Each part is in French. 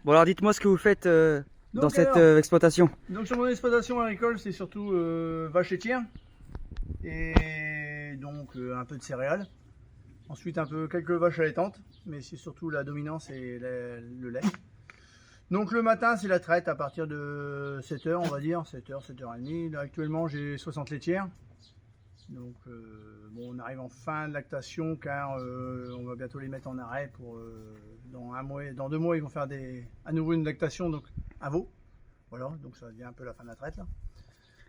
Bon alors dites-moi ce que vous faites dans Donc cette alors, exploitation. donc sur mon exploitation agricole, c'est surtout vaches laitières et donc un peu de céréales. Ensuite un peu quelques vaches allaitantes, mais c'est surtout la dominance et le lait. Donc le matin c'est la traite à partir de 7h on va dire, 7h, 7h30. Là, actuellement j'ai 60 laitières. Donc bon, on arrive en fin de lactation car on va bientôt les mettre en arrêt pour dans 2 mois ils vont faire à nouveau une lactation, donc un veau. Voilà, donc ça devient un peu la fin de la traite là.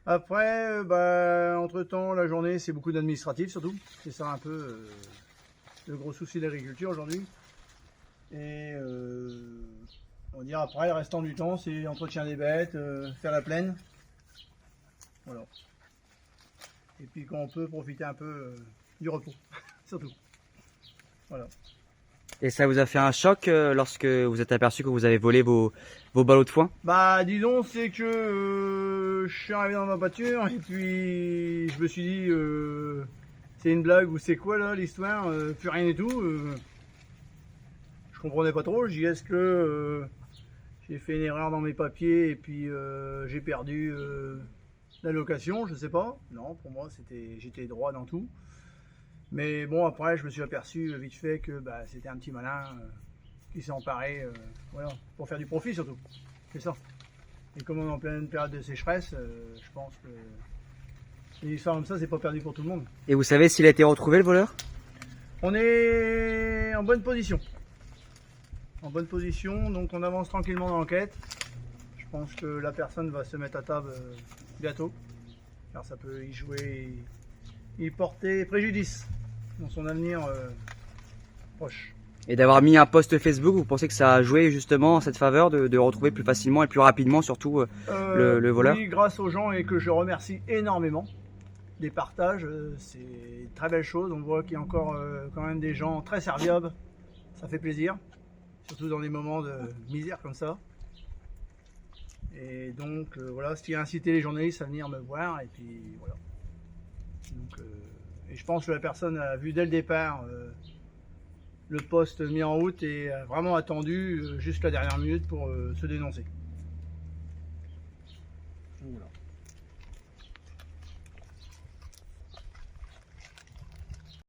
Après, entre temps, la journée c'est beaucoup d'administratif surtout. C'est ça un peu le gros souci de l'agriculture aujourd'hui. Et on va dire après, le restant du temps c'est entretien des bêtes, faire la plaine. Voilà. Et puis quand on peut profiter un peu du repos, surtout. Voilà. Et ça vous a fait un choc lorsque vous êtes aperçu que vous avez volé vos ballots de foin? Bah disons c'est que je suis arrivé dans ma voiture et puis je me suis dit c'est une blague ou c'est quoi là l'histoire, plus rien et tout. Je comprenais pas trop, je dis est-ce que j'ai fait une erreur dans mes papiers et puis j'ai perdu la location, je sais pas. Non, pour moi j'étais droit dans tout. Mais bon, après, je me suis aperçu vite fait que c'était un petit malin qui s'est emparé voilà, pour faire du profit surtout. C'est ça. Et comme on est en pleine période de sécheresse, je pense que une histoire comme ça, c'est pas perdu pour tout le monde. Et vous savez s'il a été retrouvé le voleur? On est en bonne position. En bonne position, donc on avance tranquillement dans l'enquête. Je pense que la personne va se mettre à table bientôt, car ça peut y jouer, y porter préjudice dans son avenir proche. Et d'avoir mis un post Facebook, vous pensez que ça a joué justement en cette faveur de retrouver plus facilement et plus rapidement surtout le voleur? Oui, grâce aux gens et que je remercie énormément des partages, c'est une très belle chose. On voit qu'il y a encore quand même des gens très serviables, ça fait plaisir, surtout dans des moments de misère comme ça. Et donc voilà, ce qui a incité les journalistes à venir me voir et puis voilà. Donc, et je pense que la personne a vu dès le départ le post mis en route et a vraiment attendu jusqu'à la dernière minute pour se dénoncer. Voilà.